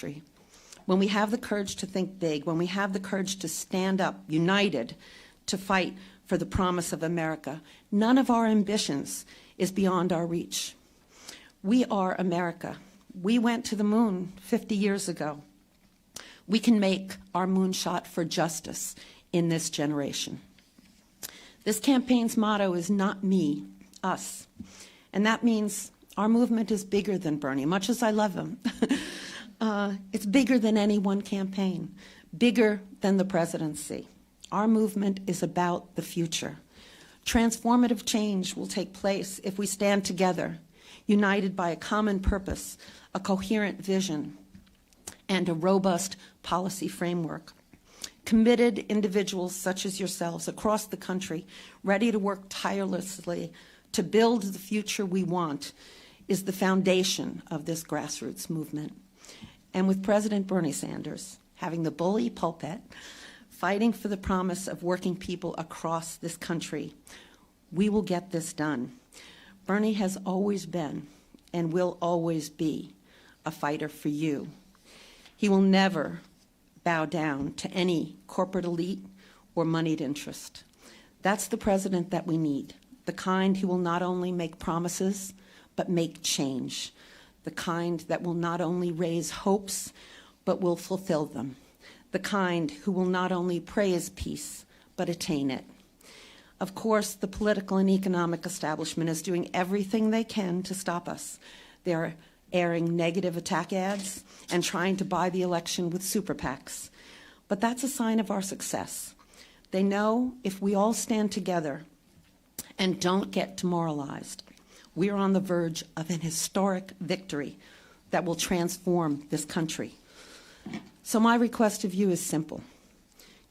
country, when we have the courage to think big, when we have the courage to stand up united to fight for the promise of America, none of our ambitions is beyond our reach. We are America. We went to the moon 50 years ago. We can make our moonshot for justice in this generation. This campaign's motto is not me, us. And that means our movement is bigger than Bernie, much as I love him. It's bigger than any one campaign, bigger than the presidency. Our movement is about the future. Transformative change will take place if we stand together, united by a common purpose, a coherent vision, and a robust policy framework. Committed individuals such as yourselves across the country, ready to work tirelessly to build the future we want, is the foundation of this grassroots movement. And with President Bernie Sanders having the bully pulpit, fighting for the promise of working people across this country, we will get this done. Bernie has always been and will always be a fighter for you. He will never bow down to any corporate elite or moneyed interest. That's the president that we need, the kind who will not only make promises, but make change, the kind that will not only raise hopes, but will fulfill them, the kind who will not only praise peace, but attain it. Of course, the political and economic establishment is doing everything they can to stop us. They're airing negative attack ads and trying to buy the election with super PACs. But that's a sign of our success. They know if we all stand together and don't get demoralized, we are on the verge of an historic victory that will transform this country. So my request of you is simple.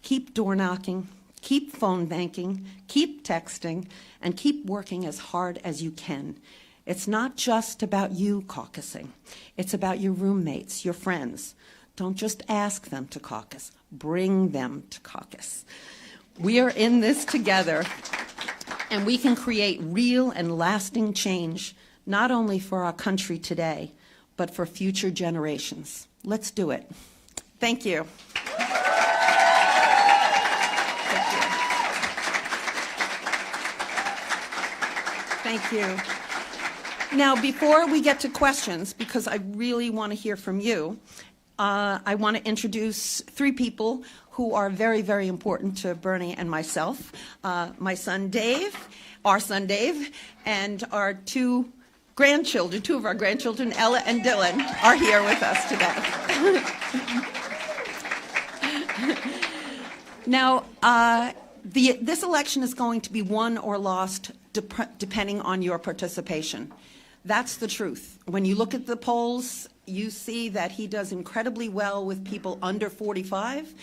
Keep door knocking, keep phone banking, keep texting, and keep working as hard as you can. It's not just about you caucusing. It's about your roommates, your friends. Don't just ask them to caucus. Bring them to caucus. We are in this together, and we can create real and lasting change, not only for our country today, but for future generations. Let's do it. Thank you. Thank you. Now, before we get to questions, because I really want to hear from you, I want to introduce three people who are very, very important to Bernie and myself. My son Dave, our son Dave, and our two of our grandchildren, Ella and Dylan, are here with us today. Now, this election is going to be won or lost depending on your participation. That's the truth. When you look at the polls, you see that he does incredibly well with people under 45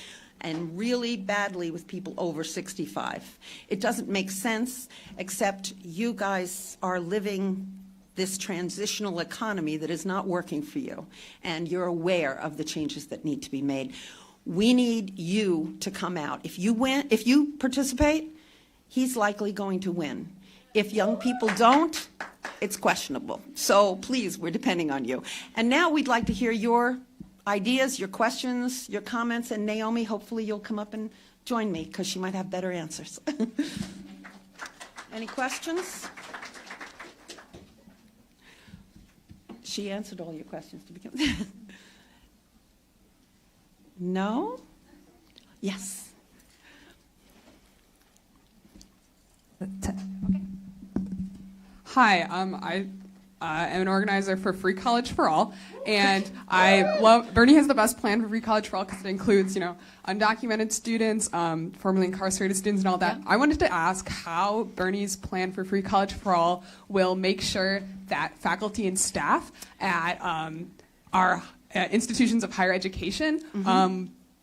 and really badly with people over 65. It doesn't make sense, except you guys are living this transitional economy that is not working for you, and you're aware of the changes that need to be made. We need you to come out. If you participate, he's likely going to win. If young people don't, it's questionable. So please, we're depending on you. And now we'd like to hear your ideas, your questions, your comments, and Naomi, hopefully you'll come up and join me because she might have better answers. Any questions? She answered all your questions to begin with. No? Yes. Okay. Hi, I am an organizer for Free College for All, and I love, Bernie has the best plan for Free College for All because it includes, undocumented students, formerly incarcerated students and all that. Yeah. I wanted to ask how Bernie's plan for Free College for All will make sure that faculty and staff at our institutions of higher education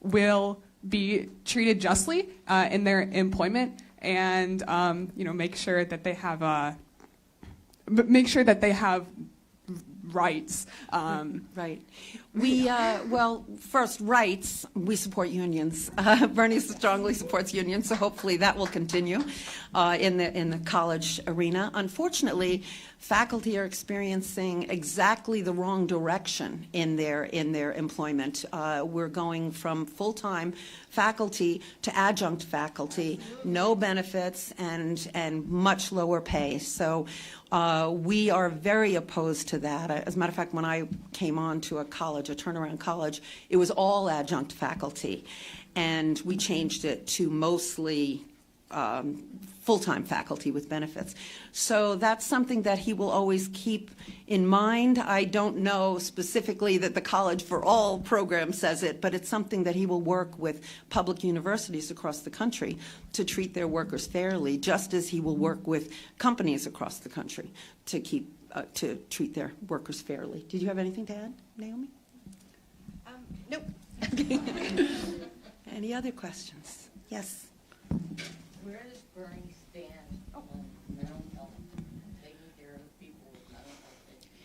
will be treated justly in their employment, and make sure that they have rights. Right. Well, first, rights. We support unions. Bernie strongly supports unions, so hopefully that will continue in the college arena. Unfortunately, faculty are experiencing exactly the wrong direction in their employment. We're going from full-time faculty to adjunct faculty, no benefits, and much lower pay. So we are very opposed to that. As a matter of fact, when I came on to a college, a turnaround college, it was all adjunct faculty, and we changed it to mostly full-time faculty with benefits. So that's something that he will always keep in mind. I don't know specifically that the College for All program says it, but it's something that he will work with public universities across the country to treat their workers fairly, just as he will work with companies across the country to keep to treat their workers fairly. Did you have anything to add, Naomi? Nope. Any other questions? Yes. Where does Bernie stand on mental health, taking care of people with mental health issues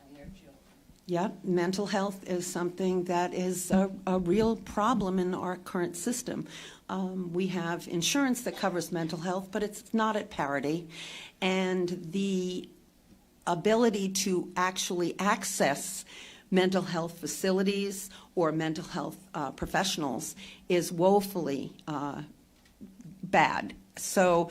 and their children? Yeah, mental health is something that is a real problem in our current system. We have insurance that covers mental health, but it's not at parity. And the ability to actually access mental health facilities or mental health professionals is woefully bad. So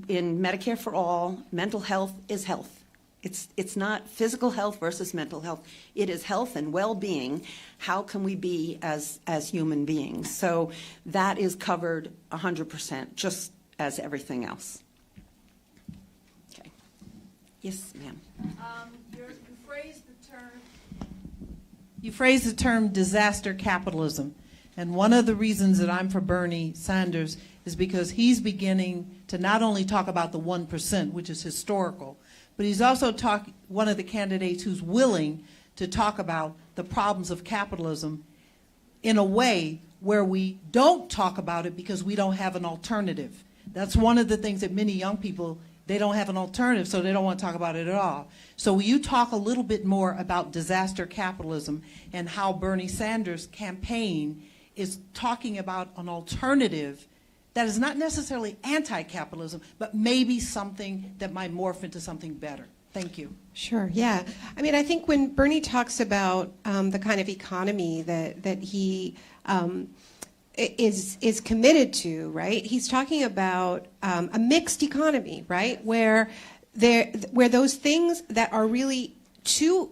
in Medicare for All, mental health is health. It's not physical health versus mental health. It is health and well-being. How can we be as human beings? So that is covered 100%, just as everything else. Okay. Yes, ma'am. You phrased the term disaster capitalism. And one of the reasons that I'm for Bernie Sanders is because he's beginning to not only talk about the 1%, which is historical, but he's also one of the candidates who's willing to talk about the problems of capitalism in a way where we don't talk about it because we don't have an alternative. That's one of the things that many young people, they don't have an alternative, so they don't want to talk about it at all. So will you talk a little bit more about disaster capitalism and how Bernie Sanders' campaign is talking about an alternative that is not necessarily anti-capitalism, but maybe something that might morph into something better? Thank you. Sure, yeah. I mean, I think when Bernie talks about the kind of economy that he is committed to, right, he's talking about a mixed economy, right, where those things that are really too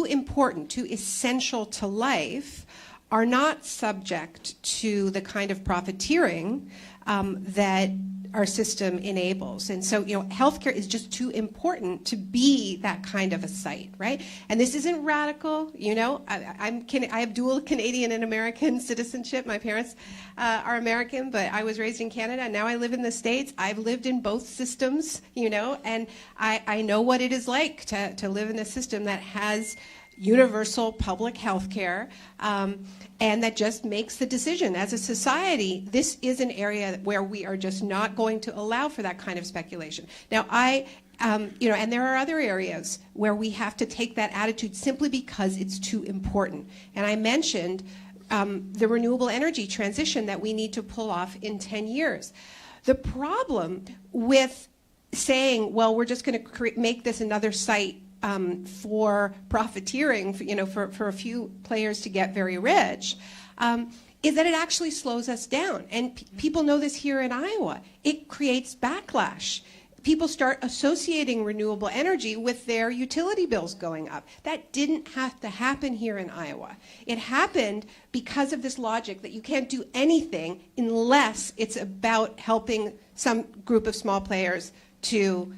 important, too essential to life are not subject to the kind of profiteering that our system enables. And so, you know, healthcare is just too important to be that kind of a site, right? And this isn't radical, you know. I have dual Canadian and American citizenship. My parents are American, but I was raised in Canada, and now I live in the States. I've lived in both systems, you know, and I know what it is like to live in a system that has universal public health care, and that just makes the decision. As a society, this is an area where we are just not going to allow for that kind of speculation. Now, you know, and there are other areas where we have to take that attitude simply because it's too important. And I mentioned the renewable energy transition that we need to pull off in 10 years. The problem with saying, well, we're just going to make this another site for profiteering, you know, for a few players to get very rich, is that it actually slows us down. And people know this here in Iowa. It creates backlash. People start associating renewable energy with their utility bills going up. That didn't have to happen here in Iowa. It happened because of this logic that you can't do anything unless it's about helping some group of small players to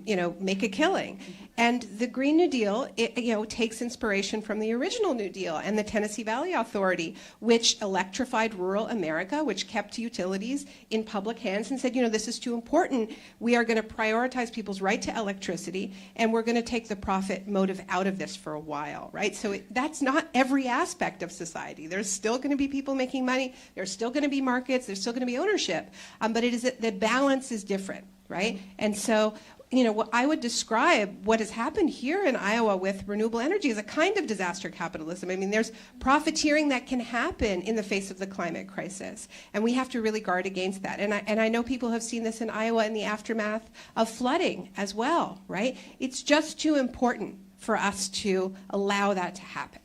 you know, make a killing. And the Green New Deal, you know, takes inspiration from the original New Deal and the Tennessee Valley Authority, which electrified rural America, which kept utilities in public hands and said, you know, this is too important. We are going to prioritize people's right to electricity, and we're going to take the profit motive out of this for a while, right? So that's not every aspect of society. There's still going to be people making money. There's still going to be markets. There's still going to be ownership. But it is the balance is different, right? And so what I would describe what has happened here in Iowa with renewable energy as a kind of disaster capitalism. I mean, there's profiteering that can happen in the face of the climate crisis, and we have to really guard against that. And I know people have seen this in Iowa in the aftermath of flooding as well, right? It's just too important for us to allow that to happen.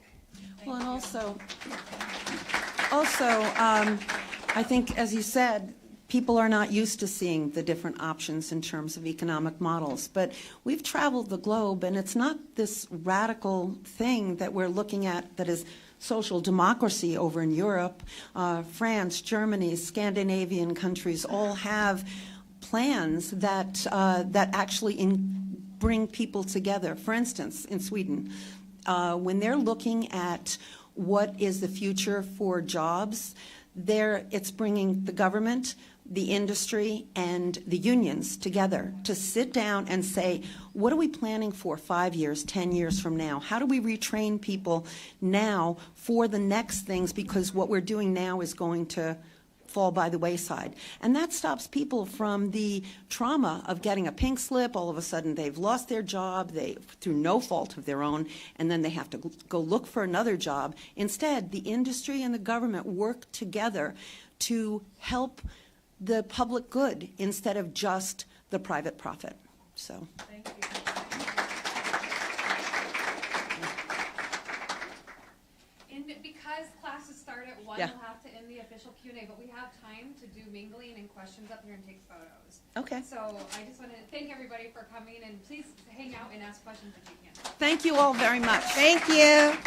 Well, and also, I think, as you said, people are not used to seeing the different options in terms of economic models. But we've traveled the globe, and it's not this radical thing that we're looking at that is social democracy over in Europe. France, Germany, Scandinavian countries all have plans that, that actually bring people together. For instance, in Sweden, when they're looking at what is the future for jobs, it's bringing the government, the industry, and the unions together to sit down and say, what are we planning for 5 years, 10 years from now? How do we retrain people now for the next things, because what we're doing now is going to fall by the wayside. And that stops people from the trauma of getting a pink slip. All of a sudden they've lost their job, through no fault of their own, and then they have to go look for another job. Instead, the industry and the government work together to help the public good instead of just the private profit. So. Thank you. Because classes start at 1, Yeah. we'll have to end the official Q&A, but we have time to do mingling and questions up here and take photos. Okay. So I just want to thank everybody for coming, and please hang out and ask questions if you can. Thank you all very much. Thank you.